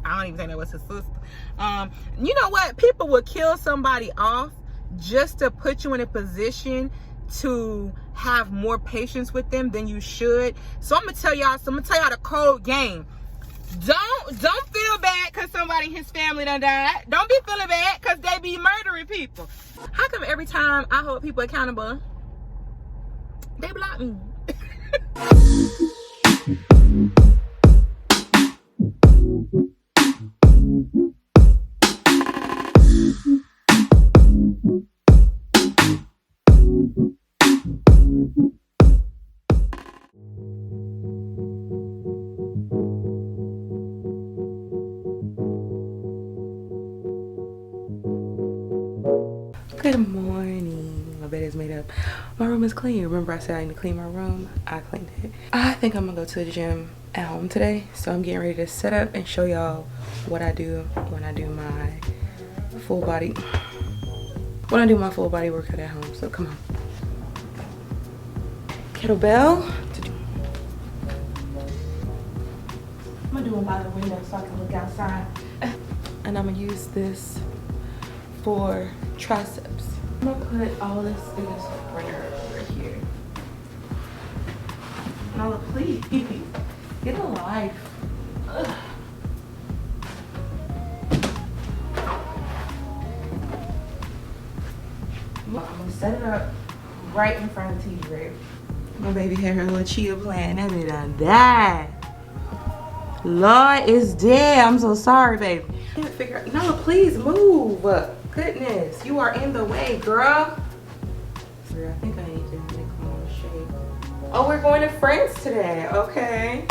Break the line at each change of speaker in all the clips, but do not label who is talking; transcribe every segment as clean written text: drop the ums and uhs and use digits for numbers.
I don't even think that was his sister. You know what? People will kill somebody off just to put you in a position to have more patience with them than you should. So I'm gonna tell y'all the code game. Don't feel bad because somebody in his family done died. Don't be feeling bad because they be murdering people. How come every time I hold people accountable, they block me? Good morning. My bed is made up. My room is clean. Remember I said I need to clean my room? I cleaned it. I think I'm gonna go to the gym at home today. So I'm getting ready to set up and show y'all what I do when I do my full body workout at home. So come on. Kettlebell. I'm gonna do them by the window so I can look outside. And I'm gonna use this for triceps. I'm gonna put all this in this sprinter over here. Nala, please, get a life. Ugh. I'm gonna set it up right in front of TJ. My baby had her little chia plant. That bitch done died. Lord, it's dead. I'm so sorry, baby. I can't figure out. Nala, please move. Goodness, you are in the way, girl. I think I need to make more shape. Oh, we're going to France today. Okay.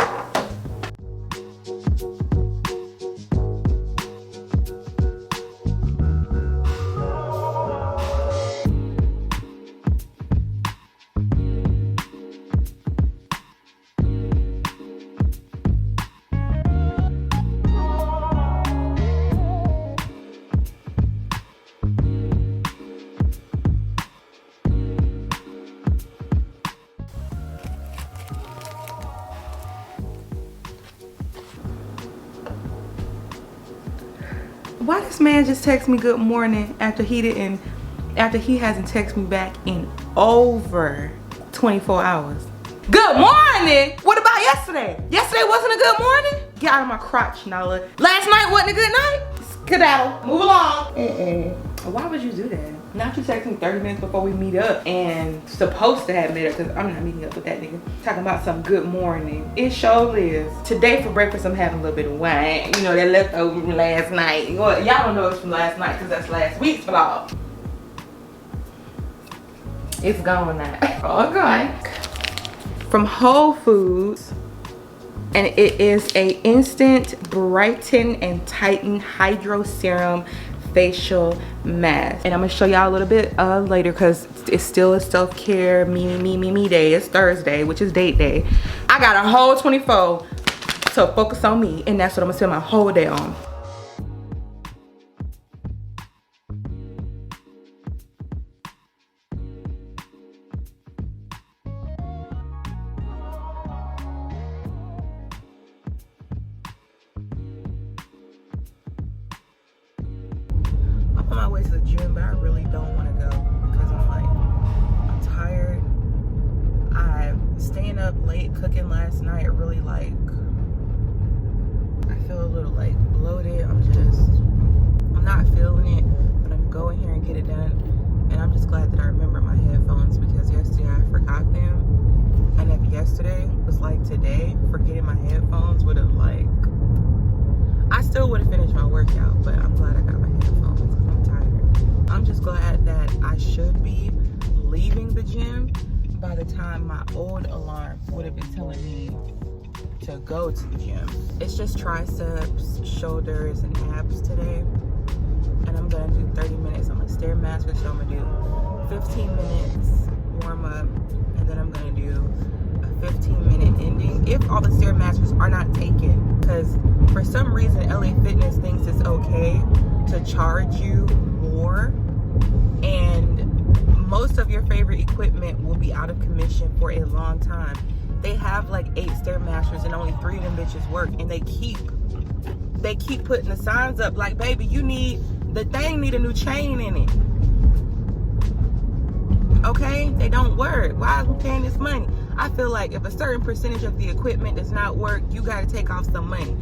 Why this man just text me good morning after he hasn't texted me back in over 24 hours? Good morning? What about yesterday? Yesterday wasn't a good morning? Get out of my crotch, Nala. Last night wasn't a good night? Skedaddle. Move along. Why would you do that? Not you text me 30 minutes before we meet up and supposed to have met up, because I'm not meeting up with that nigga. Talking about some good morning. It sure is. Today for breakfast I'm having a little bit of wine. You know, that leftover from last night. Y'all don't know it's from last night because that's last week's vlog. It's gone now. Okay. From Whole Foods. And it is a instant brighten and tighten hydro serum facial mask, and I'm gonna show y'all a little bit later because it's still a self-care me day. It's Thursday, which is date day. I got a whole 24 to focus on me, and that's what I'm gonna spend my whole day on. On my way to the gym, but I really don't want to go because I'm tired. I'm staying up late cooking last night. Really I feel a little bloated. I'm not feeling it, but I'm going here and get it done. And I'm just glad that I remembered my headphones because yesterday I forgot them. And if yesterday was like today, forgetting my headphones would have I still would have finished my workout, but I'm glad I got my headphones. I'm tired. I'm just glad that I should be leaving the gym by the time my old alarm would have been telling me to go to the gym. It's just triceps, shoulders, and abs today. And I'm gonna do 30 minutes on my Stairmaster, so I'm gonna do 15 minutes warm up, and then I'm gonna do a 15-minute ending if all the Stairmasters are not taken. Because for some reason, LA Fitness thinks it's okay to charge you more, and most of your favorite equipment will be out of commission for a long time. They have like 8 Stairmasters and only 3 of them bitches work, and they keep they keep putting the signs up like, baby, the thing need a new chain in it. Okay, they don't work. Why are we paying this money? I feel like if a certain percentage of the equipment does not work, you got to take off some money.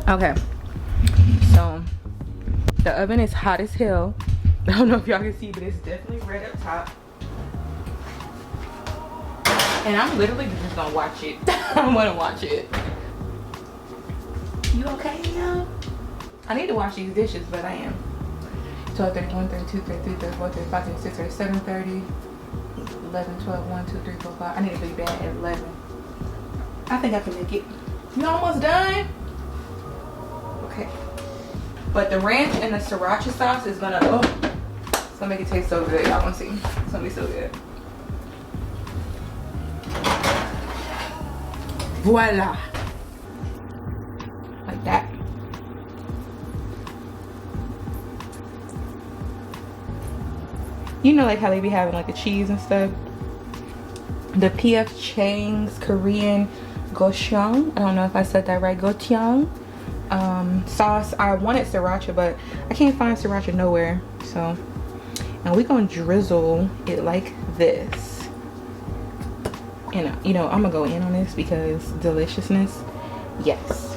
Okay, so the oven is hot as hell. I don't know if y'all can see, but it's definitely red up top. And I'm literally just gonna watch it. I wanna watch it. You okay now? I need to wash these dishes, but I am. 12:30, 1:30, 2:30, 3:30, 4:30, 5:30, 6:30, 7:30, 11, 12, 1, 2, 3, 4, 5. I need to be bed at 11. I think I can make it. You almost done? Okay. But the ranch and the sriracha sauce is gonna, it's gonna make it taste so good. Y'all wanna see? It's gonna be so good. Voila. Like that. You know, like how they be having like the cheese and stuff. The P.F. Chang's Korean gochujang. I don't know if I said that right. Gochujang sauce. I wanted sriracha, but I can't find sriracha nowhere. So, and we gonna drizzle it like this. And you know, I'm gonna go in on this because deliciousness. Yes.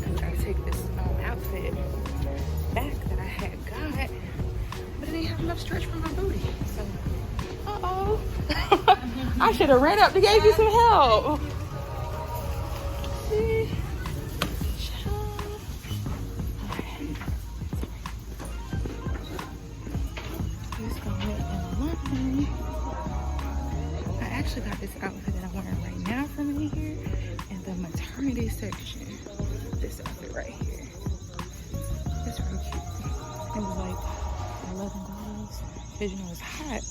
I'm trying to take this outfit back that I had got, but it didn't have enough stretch for my booty. So, I should have ran up to give you some help. See? section. This outfit right here. It's really cute. It was like $11 because you know it's hot.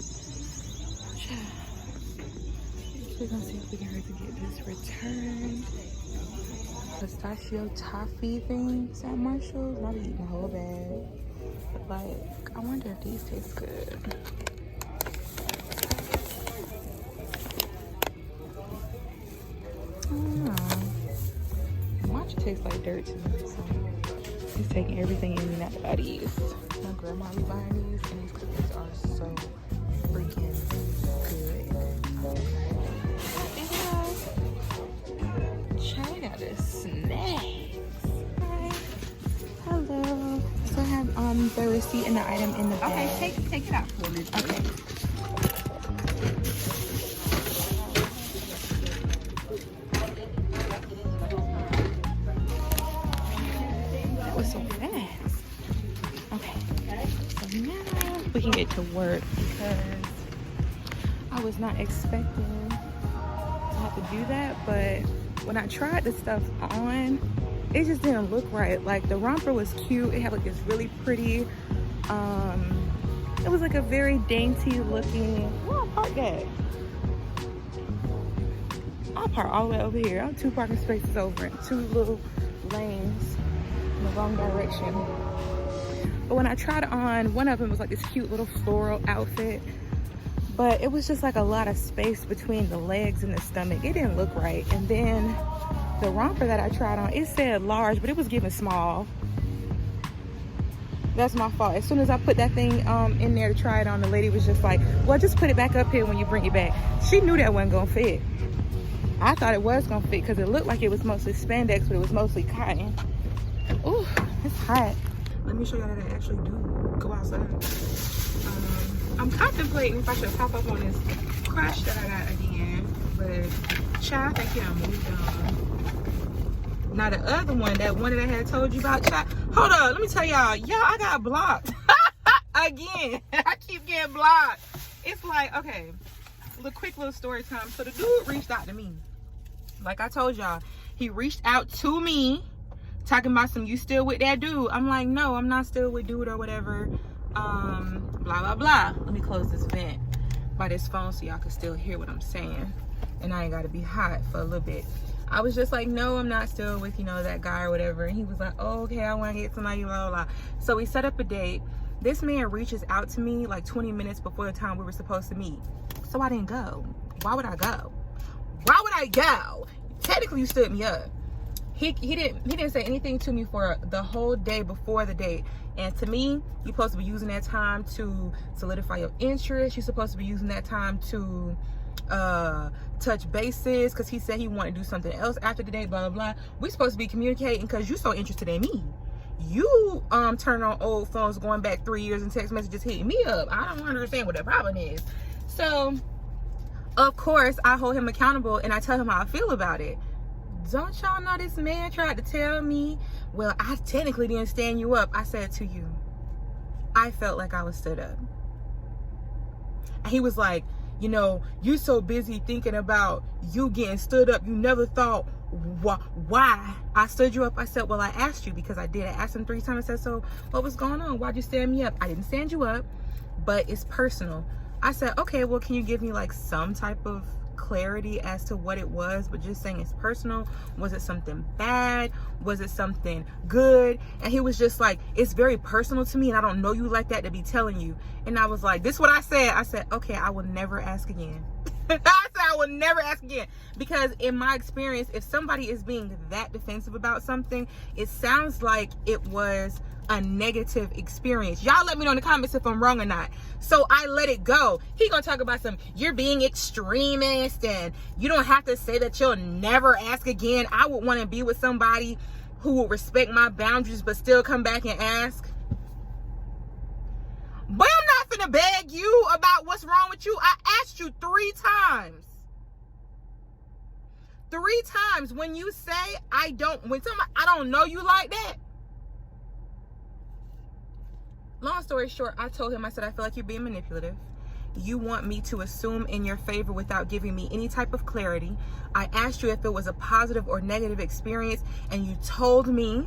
We're gonna see if we can hurry to get this returned. Pistachio toffee things at Marshall's. Not eating the whole bag. But like, I wonder if these taste good. I don't know. Matcha tastes like dirt to me, so it's taking everything in me not to buy these. My grandma be buying these, and these cookies are so freaking good. China the snacks. Hi. Hello. So I have the receipt and the item in the bag.
Okay, take it out for me.
Okay. That was so fast. Okay. So now we can get to work because I was not expecting to have to do that, but when I tried the stuff on, it just didn't look right. Like the romper was cute. It had like this really pretty, it was like a very dainty looking, where I park at? I'll park all the way over here. I'm 2 parking spaces over and 2 little lanes in the wrong direction. But when I tried it on, one of them was like this cute little floral outfit. But it was just like a lot of space between the legs and the stomach. It didn't look right. And then the romper that I tried on, it said large, but it was giving small. That's my fault. As soon as I put that thing in there to try it on, the lady was just like, well, just put it back up here when you bring it back. She knew that wasn't gonna fit. I thought it was gonna fit because it looked like it was mostly spandex, but it was mostly cotton. Ooh, it's hot. Let me show y'all that I actually do go outside. I'm contemplating if I should pop up on this crust that I got again, but child, I think I moved on. Now the other one, that one that I had told you about, child, hold up, let me tell y'all, I got blocked again. I keep getting blocked. It's like, okay, quick little story time. So the dude reached out to me. Like I told y'all, he reached out to me talking about some, you still with that dude? I'm like, no, I'm not still with dude or whatever. Blah blah blah. Let me close this vent by this phone so y'all can still hear what I'm saying, and I ain't gotta be hot for a little bit. I was just like, no, I'm not still with, you know, that guy or whatever. And he was like, oh, okay, I want to get somebody, blah blah blah. So we set up a date. This man reaches out to me like 20 minutes before the time we were supposed to meet. So I didn't go. Why would I go? Why would I go? Technically you stood me up. He didn't say anything to me for the whole day before the date. And to me, you're supposed to be using that time to solidify your interest. You're supposed to be using that time to touch bases, because he said he wanted to do something else after the date, blah blah blah. We're supposed to be communicating because you're so interested in me. You turn on old phones going back 3 years and text messages hitting me up. I don't understand what the problem is. So of course I hold him accountable and I tell him how I feel about it. Don't y'all know this man tried to tell me, well, I technically didn't stand you up. I said to you, I felt like I was stood up. And he was like, you know, you so busy thinking about you getting stood up, you never thought why I stood you up. I said, well, I asked you because I did. I asked him 3 times. I said, so what was going on? Why'd you stand me up? I didn't stand you up, but it's personal. I said, okay, well, can you give me like some type of clarity as to what it was? But just saying it's personal. Was it something bad? Was it something good? And he was just like, it's very personal to me and I don't know you like that to be telling you. And I was like, this is what I said. I said, okay, I will never ask again. I said I will never ask again, because in my experience, if somebody is being that defensive about something, it sounds like it was a negative experience. Y'all let me know in the comments if I'm wrong or not. So I let it go. He gonna talk about some, you're being extremist and you don't have to say that you'll never ask again. I would want to be with somebody who will respect my boundaries but still come back and ask. But I'm not finna beg you about what's wrong with you. I asked you 3 times. 3 times. When you say I don't know you like that. Long story short, I told him, I said, I feel like you're being manipulative. you want me to assume in your favor without giving me any type of clarity. I asked you if it was a positive or negative experience, and you told me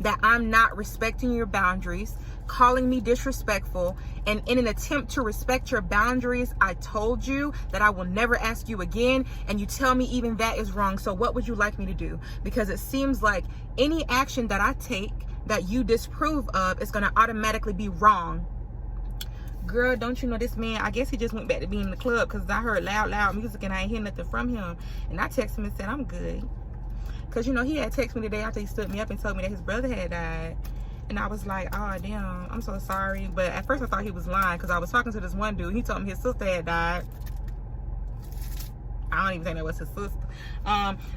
that I'm not respecting your boundaries, calling me disrespectful, and in an attempt to respect your boundaries, I told you that I will never ask you again, and you tell me even that is wrong. So what would you like me to do? Because it seems like any action that I take that you disapprove of is going to automatically be wrong. Girl, don't you know this man, I guess he just went back to being in the club, because I heard loud music and I ain't hear nothing from him. And I texted him and said, I'm good. Because, you know, he had texted me the day after he stood me up and told me that his brother had died. And I was like, oh, damn, I'm so sorry. But at first I thought he was lying, because I was talking to this one dude. He told me his sister had died. I don't even think that was his sister.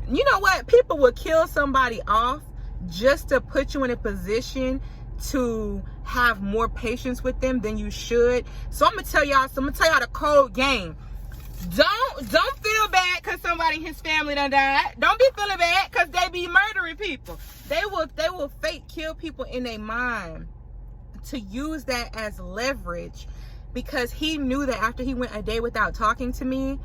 You know what? People will kill somebody off just to put you in a position to have more patience with them than you should. So I'm gonna tell y'all the code game. Don't feel bad because somebody in his family done died. Don't be feeling bad because they be murdering people. They will fake kill people in their mind to use that as leverage, because he knew that after he went a day without talking to me,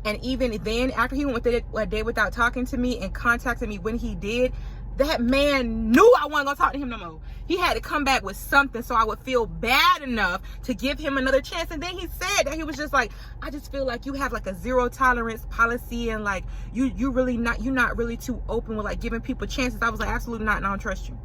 and even then after he went a day without talking to me and contacted me when he did, that man knew I wasn't gonna talk to him no more. He had to come back with something so I would feel bad enough to give him another chance. And then he said that he was just like, I just feel like you have like a zero tolerance policy, and like you're not really too open with like giving people chances. I was like, absolutely not, and I don't trust you.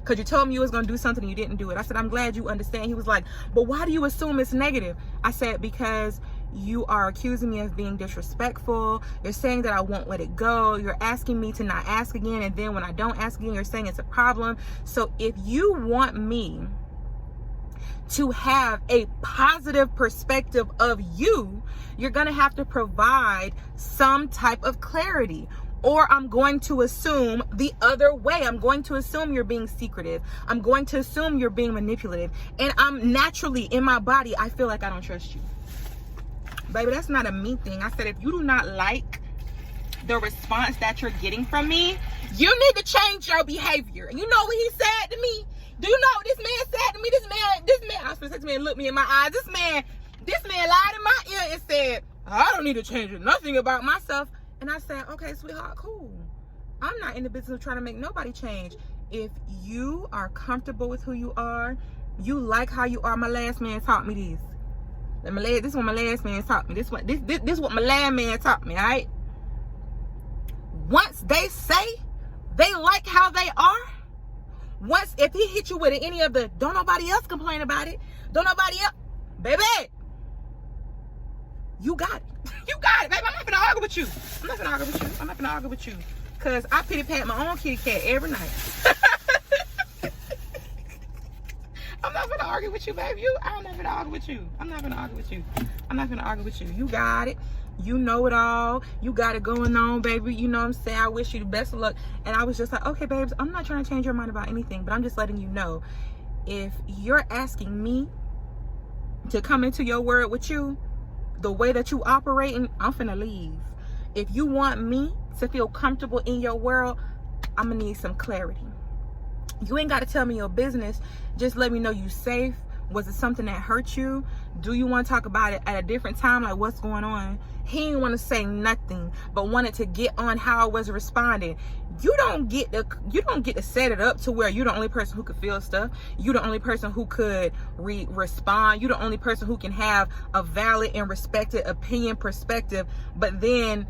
Because you told me you was going to do something and you didn't do it. I said, I'm glad you understand. He was like, but why do you assume it's negative? I said, because you are accusing me of being disrespectful. You're saying that I won't let it go. You're asking me to not ask again. And then when I don't ask again, you're saying it's a problem. So if you want me to have a positive perspective of you, you're going to have to provide some type of clarity. Or I'm going to assume the other way. I'm going to assume you're being secretive. I'm going to assume you're being manipulative. And I'm naturally, in my body, I feel like I don't trust you. Baby, that's not a me thing. I said, if you do not like the response that you're getting from me, you need to change your behavior. And you know what he said to me? Do you know what this man said to me? This man, I was supposed to say, this man looked me in my eyes. This man lied in my ear and said, I don't need to change nothing about myself. And I said, okay, sweetheart, cool. I'm not in the business of trying to make nobody change. If you are comfortable with who you are, you like how you are. My last man taught me this. This is what my last man taught me. This is what my last man taught me, all right? Once they say they like how they are, once if he hit you with any of the, don't nobody else complain about it, don't nobody else, baby, you got it. You got it, baby. I'm not gonna argue with you. I'm not gonna argue with you. Because I pity pat my own kitty cat every night. I'm not gonna argue with you, baby. I'm not gonna argue with you. You got it. You know it all. You got it going on, baby. You know what I'm saying? I wish you the best of luck. And I was just like, okay, babes, I'm not trying to change your mind about anything, but I'm just letting you know, if you're asking me to come into your word with you, the way that you operating, I'm finna leave. If you want me to feel comfortable in your world, I'm gonna need some clarity. You ain't gotta tell me your business. Just let me know you safe. Was it something that hurt you? Do you want to talk about it at a different time? Like, what's going on? He didn't want to say nothing, but wanted to get on how I was responding. You don't get to set it up to where you're the only person who could feel stuff. You're the only person who could respond. You're the only person who can have a valid and respected opinion, perspective, but then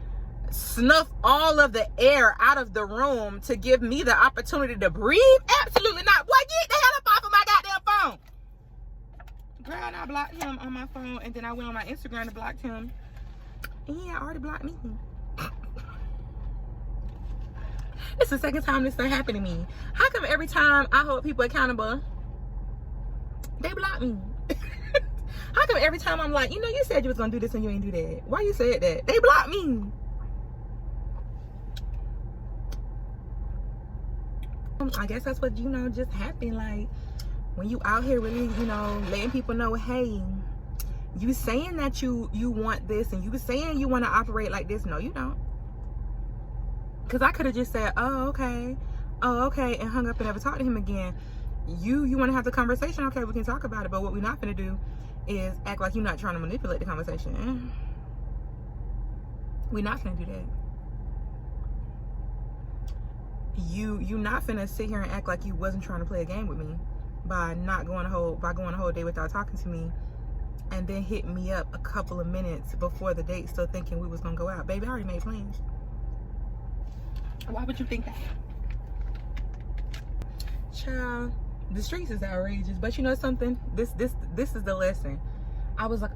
snuff all of the air out of the room to give me the opportunity to breathe? Absolutely not. Boy, get the hell up off of my goddamn phone. Girl, and I blocked him on my phone, and then I went on my Instagram and blocked him. And he had already blocked me. It's the second time this thing happened to me. How come every time I hold people accountable, they block me? How come every time I'm like, you know, you said you was gonna do this and you ain't do that? Why you said that? They block me. I guess that's what, you know, just happened. Like, when you out here really, you know, letting people know, hey, you saying that you want this, and you were saying you want to operate like this. No, you don't. Because I could have just said, oh, okay, and hung up and never talked to him again. You want to have the conversation? Okay, we can talk about it. But what we're not going to do is act like you're not trying to manipulate the conversation. We're not gonna do that. You not finna sit here and act like you wasn't trying to play a game with me by going a whole day without talking to me, and then hit me up a couple of minutes before the date, still thinking we was gonna go out. Baby, I already made plans. Why would you think that? Child, the streets is outrageous. But you know something? This is the lesson. I was like,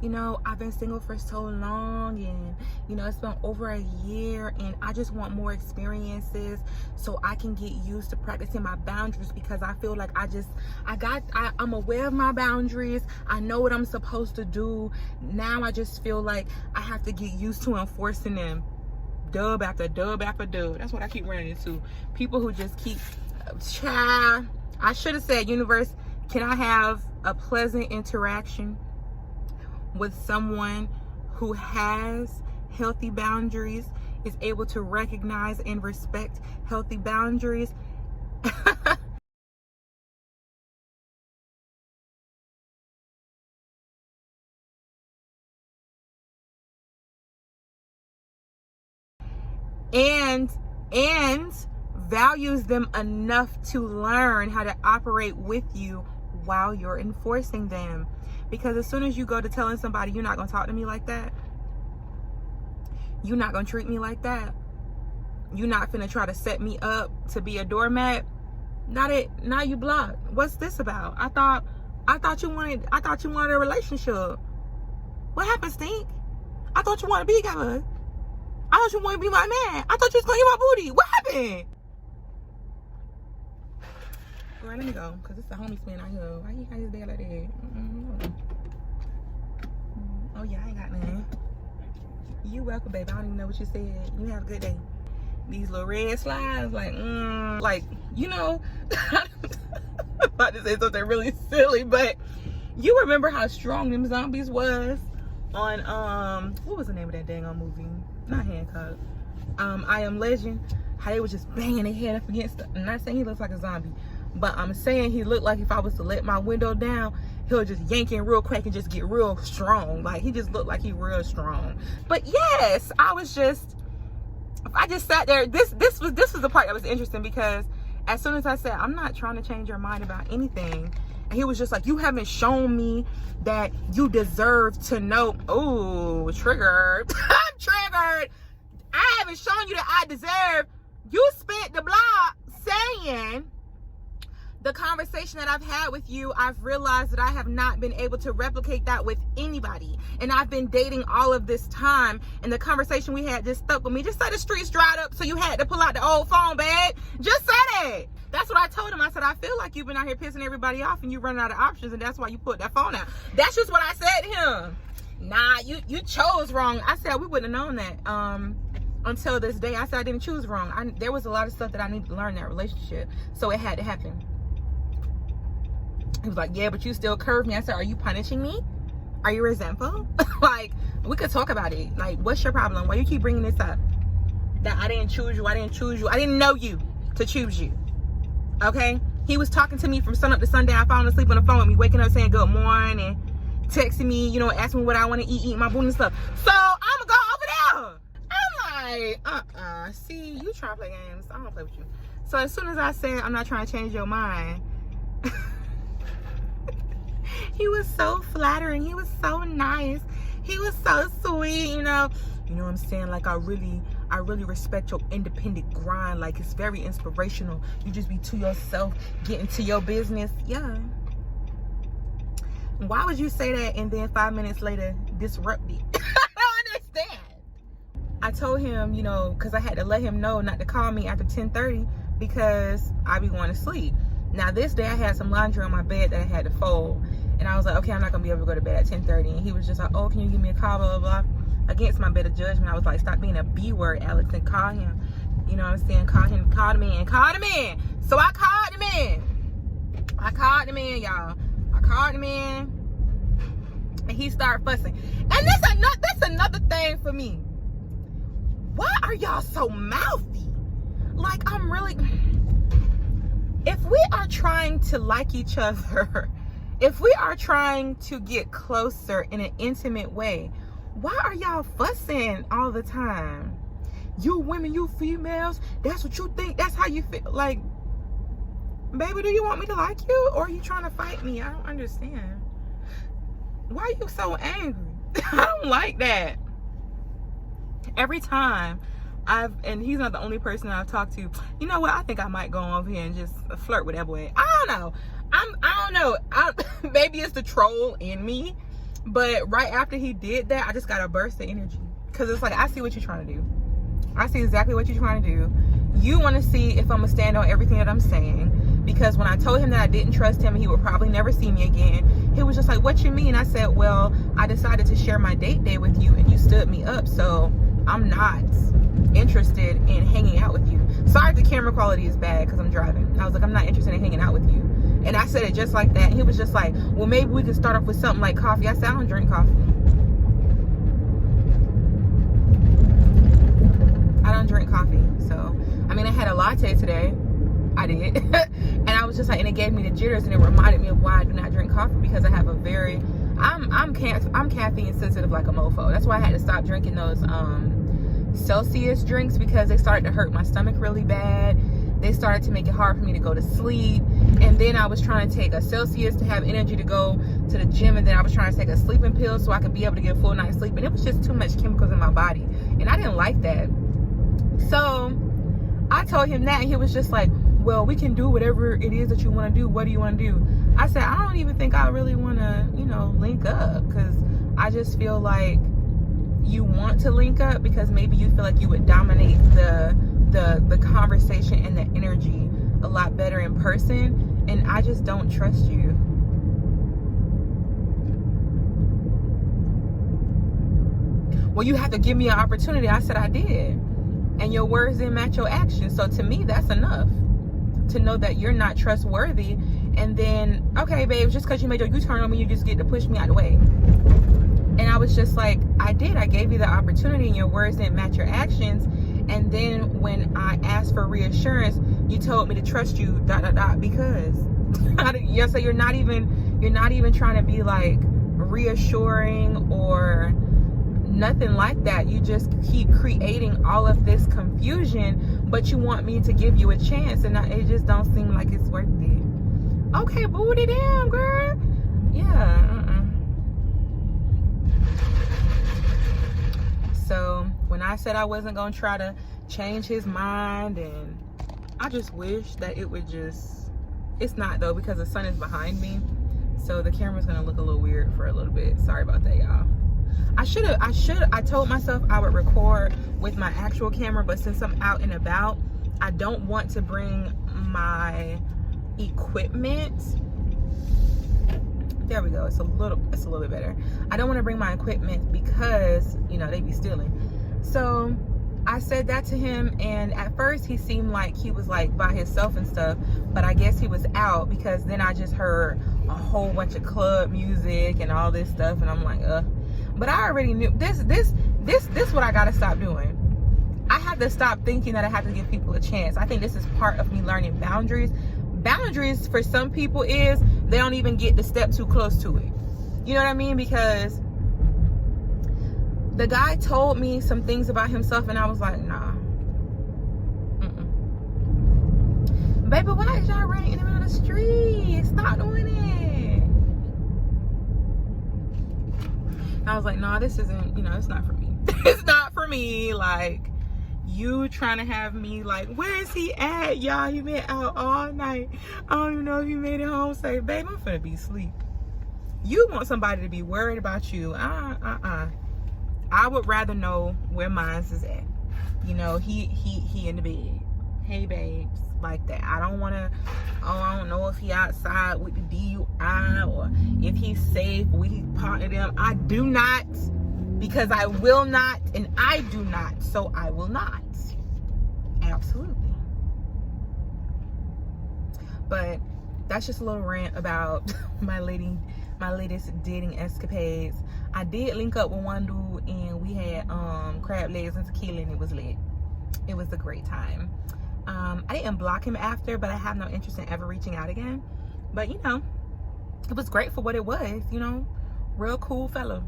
you know, I've been single for so long, and you know, it's been over a year, and I just want more experiences so I can get used to practicing my boundaries, because I feel like I'm aware of my boundaries. I know what I'm supposed to do. Now I just feel like I have to get used to enforcing them. Dub after dub after dub. That's what I keep running into. People who just keep, child, I should have said, universe, can I have a pleasant interaction with someone who has healthy boundaries, is able to recognize and respect healthy boundaries? and values them enough to learn how to operate with you while you're enforcing them. Because as soon as you go to telling somebody you're not going to talk to me like that, you're not going to treat me like that, you're not finna try to set me up to be a doormat, now you blocked. What's this about? I thought you wanted a relationship. What happened, Stink? I thought you wanted to be together. I thought you wanted to be my man. I thought you was going to eat my booty. What happened? All right, let me go, because it's the homie spin out here. Why you got his bed like that? Oh, yeah, I ain't got nothing. You welcome, baby. I don't even know what you said. You have a good day. These little red slides, like, you know, I'm about to say something really silly, but you remember how strong them zombies was on, what was the name of that dang on movie? Not Hancock. I Am Legend. How they was just banging their head up against the, I'm not saying he looks like a zombie, but I'm saying he looked like if I was to let my window down, he'll just yank in real quick and just get real strong. Like, he just looked like he real strong. But yes, I just sat there. This was the part that was interesting, because as soon as I said, I'm not trying to change your mind about anything, and he was just like, you haven't shown me that you deserve to know. Oh, triggered. I'm triggered. I haven't shown you that I deserve. You spent the block saying, the conversation that I've had with you, I've realized that I have not been able to replicate that with anybody. And I've been dating all of this time, and the conversation we had just stuck with me. Just say the streets dried up, so you had to pull out the old phone, babe. Just say that. That's what I told him. I said, I feel like you've been out here pissing everybody off and you're running out of options, and that's why you put that phone out. That's just what I said to him. Nah, you chose wrong. I said, we wouldn't have known that until this day. I said, I didn't choose wrong. There was a lot of stuff that I needed to learn in that relationship, so it had to happen. He was like, yeah, but you still curved me. I said, are you punishing me? Are you resentful? Like, we could talk about it. Like, what's your problem? Why you keep bringing this up? That I didn't choose you. I didn't choose you. I didn't know you to choose you. Okay? He was talking to me from sun up to sundown, falling asleep on the phone with me, waking up saying good morning, texting me, you know, asking me what I want to eat my booty and stuff. So, I'm going to go over there. I'm like, see, you try to play games. I don't play with you. So, as soon as I said, I'm not trying to change your mind, he was so flattering. He was so nice. He was so sweet, you know what I'm saying? Like, I really respect your independent grind. Like, it's very inspirational. You just be to yourself, getting to your business. Yeah. Why would you say that and then 5 minutes later disrupt it? I don't understand. I told him, you know, because I had to let him know not to call me after 10:30 because I be going to sleep. Now, this day I had some laundry on my bed that I had to fold. And I was like, okay, I'm not going to be able to go to bed at 10:30. And he was just like, oh, can you give me a call, blah, blah, blah. Against my better judgment, I was like, stop being a B word, Alex, and call him. You know what I'm saying? Call him, call him in. So I called him in, y'all. I called him in. And he started fussing. And that's another thing for me. Why are y'all so mouthy? Like, if we are trying to like each other If we are trying to get closer in an intimate way, why are y'all fussing all the time? You women, you females, that's what you think, that's how you feel. Like, baby, do you want me to like you, or are you trying to fight me? I don't understand. Why are you so angry? I don't like that. Every time and he's not the only person I've talked to. You know what? I think I might go over here and just flirt with that boy. I don't know. I don't know. Maybe it's the troll in me. But right after he did that, I just got a burst of energy. Because it's like, I see what you're trying to do. I see exactly what you're trying to do. You want to see if I'm going to stand on everything that I'm saying. Because when I told him that I didn't trust him, he would probably never see me again. He was just like, what you mean? I said, well, I decided to share my date day with you and you stood me up. So I'm not interested in hanging out with you. Sorry if the camera quality is bad because I'm driving. I was like, I'm not interested in hanging out with you. And I said it just like that. And he was just like, well, maybe we could start off with something like coffee. I said, I don't drink coffee. I don't drink coffee. So, I mean, I had a latte today. I did. And I was just like, and it gave me the jitters, and it reminded me of why I do not drink coffee, because I have a very, I'm caffeine sensitive like a mofo. That's why I had to stop drinking those Celsius drinks, because they started to hurt my stomach really bad. They started to make it hard for me to go to sleep. And then I was trying to take a Celsius to have energy to go to the gym. And then I was trying to take a sleeping pill so I could be able to get a full night's sleep. And it was just too much chemicals in my body. And I didn't like that. So I told him that, and he was just like, well, we can do whatever it is that you want to do. What do you want to do? I said, I don't even think I really want to, link up, because I just feel like you want to link up because maybe you feel like you would dominate the conversation and the energy a lot better in person, and I just don't trust you. Well, you have to give me an opportunity. I said I did, and your words didn't match your actions. So to me, that's enough to know that you're not trustworthy. And then, okay, babe, just because you made your U-turn on me, you just get to push me out of the way. And I was just like, I did. I gave you the opportunity, and your words didn't match your actions. And then when I asked for reassurance, you told me to trust you, ... because so you're not even trying to be like reassuring or nothing like that. You just keep creating all of this confusion, but you want me to give you a chance, and it just don't seem like it's worth it. Okay, booty down, girl. Yeah. So when I said I wasn't gonna try to change his mind, and I just wish that it would just, it's not though, because the sun is behind me, so the camera's gonna look a little weird for a little bit. Sorry about that, y'all. I told myself I would record with my actual camera, but since I'm out and about, I don't want to bring my equipment. There we go. It's a little bit better. I don't want to bring my equipment because, they be stealing. So I said that to him, and at first he seemed like he was like by himself and stuff, but I guess he was out, because then I just heard a whole bunch of club music and all this stuff, and I'm like, But I already knew this what I gotta stop doing. I have to stop thinking that I have to give people a chance. I think this is part of me learning boundaries. Boundaries for some people is they don't even get to step too close to it. You know what I mean? Because the guy told me some things about himself, and I was like, nah. Baby, why is y'all running in the middle of the street? Stop doing it. I was like, nah, this isn't, it's not for me. It's not for me. Like, you trying to have me like, where is he at, y'all? He been out all night. I don't even know if he made it home safe. Babe, I'm finna be asleep. You want somebody to be worried about you. I would rather know where mine's is at. He in the bed. Hey, babes, like that. I don't know if he outside with the DUI or if he's safe. We partner them. I do not, because I will not, and I do not, so I will not. Absolutely. But that's just a little rant about my latest dating escapades. I did link up with one dude, and we had crab legs and tequila, and it was lit. It was a great time. I didn't block him after, but I have no interest in ever reaching out again. But it was great for what it was, you know. Real cool fella.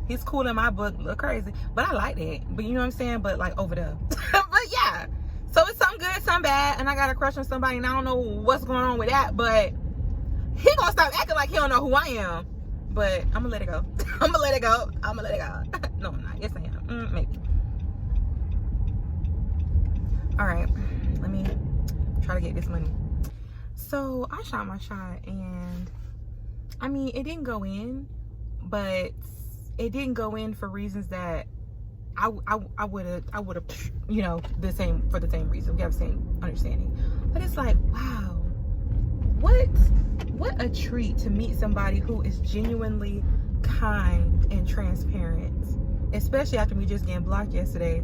He's cool in my book, a little crazy, but I like that. But you know what I'm saying? But like over there. But yeah, so it's some good, some bad, and I got a crush on somebody, and I don't know what's going on with that, but he gonna stop acting like he don't know who I am. But I'm gonna let it go. I'm gonna let it go. No, I'm not. Yes, I am. Maybe. All right, let me try to get this money. So I shot my shot, and I mean, it didn't go in, but it didn't go in for reasons that I would have, you know, the same reason. We have the same understanding. But it's like, wow, what a treat to meet somebody who is genuinely kind and transparent, especially after me just getting blocked yesterday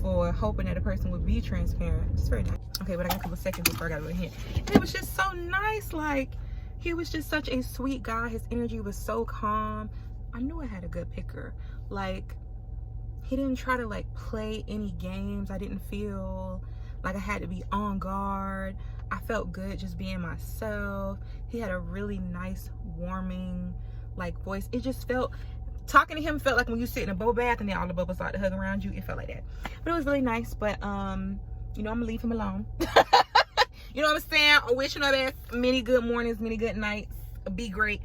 for hoping that a person would be transparent. It's very nice. Okay, but I got a couple seconds before I got to go hit. And it was just so nice. Like, he was just such a sweet guy. His energy was so calm. I knew I had a good picker. Like, he didn't try to like play any games. I didn't feel like I had to be on guard. I felt good just being myself. He had a really nice, warming like voice. It just felt, talking to him felt like when you sit in a bubble bath and then all the bubbles start to hug around you. It felt like that. But it was really nice. But you know, I'm gonna leave him alone. You know what I'm saying? I wish him the best. Many good mornings, many good nights. Be great.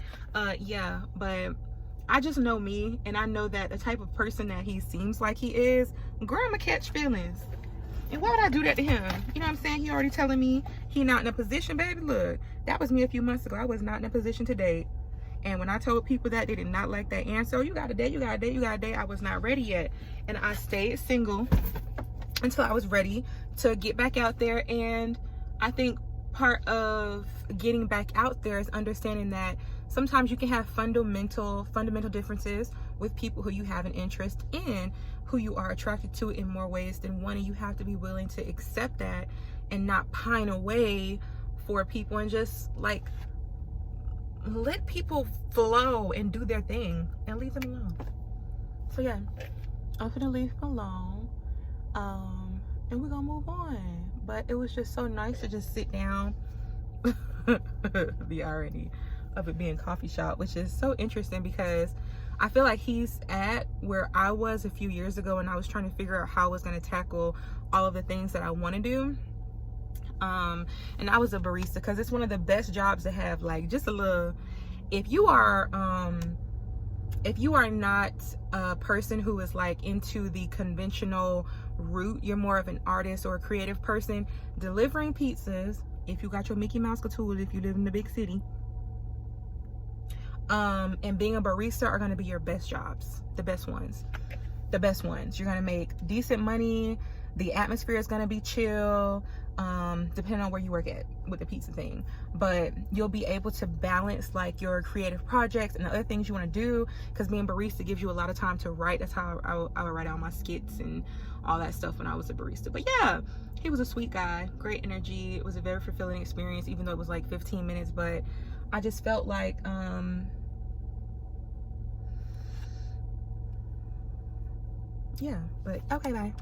Yeah, but I just know me, and I know that the type of person that he seems like he is, girl, I'ma catch feelings. And why would I do that to him? You know what I'm saying? He already telling me he not in a position, baby. Look, that was me a few months ago. I was not in a position to date. And when I told people that, they did not like that answer. You got to date, you got to date, you got to date. I was not ready yet. And I stayed single until I was ready to get back out there. And I think part of getting back out there is understanding that sometimes you can have fundamental differences with people who you have an interest in, who you are attracted to in more ways than one, and you have to be willing to accept that and not pine away for people, and just like let people flow and do their thing and leave them alone. So yeah, I'm gonna leave them alone, and we're gonna move on. But it was just so nice to just sit down. The irony of it being coffee shop, which is so interesting because I feel like he's at where I was a few years ago, and I was trying to figure out how I was going to tackle all of the things that I want to do. And I was a barista because it's one of the best jobs to have. Like, just a little, if you are not a person who is like into the conventional route, you're more of an artist or a creative person, delivering pizzas, if you got your Mickey Mouse couture, if you live in the big city, and being a barista are going to be your best jobs, the best ones. You're going to make decent money. The atmosphere is going to be chill, depending on where you work at with the pizza thing. But you'll be able to balance like your creative projects and the other things you want to do, because being barista gives you a lot of time to write. That's how I would write out my skits and all that stuff when I was a barista. But yeah, he was a sweet guy, great energy. It was a very fulfilling experience, even though it was like 15 minutes. But I just felt like yeah. But okay, bye.